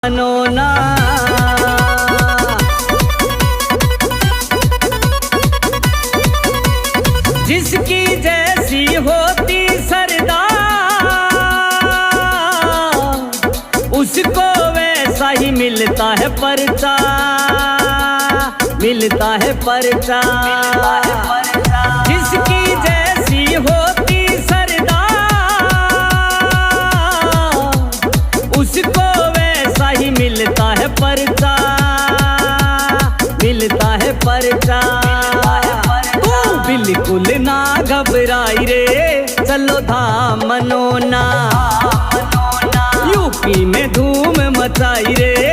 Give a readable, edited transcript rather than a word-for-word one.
मनोना जिसकी जैसी होती सरदार उसको वैसा ही मिलता है पर्चा, मिलता है पर्चा। जिसकी जैसी होती सरदार उसको वैसा ही मिलता है पर्चा, मिलता है पर्चा। तू बिल्कुल ना घबराई रे, चलो धाम मनोना, यूपी में धूम मचाई रे,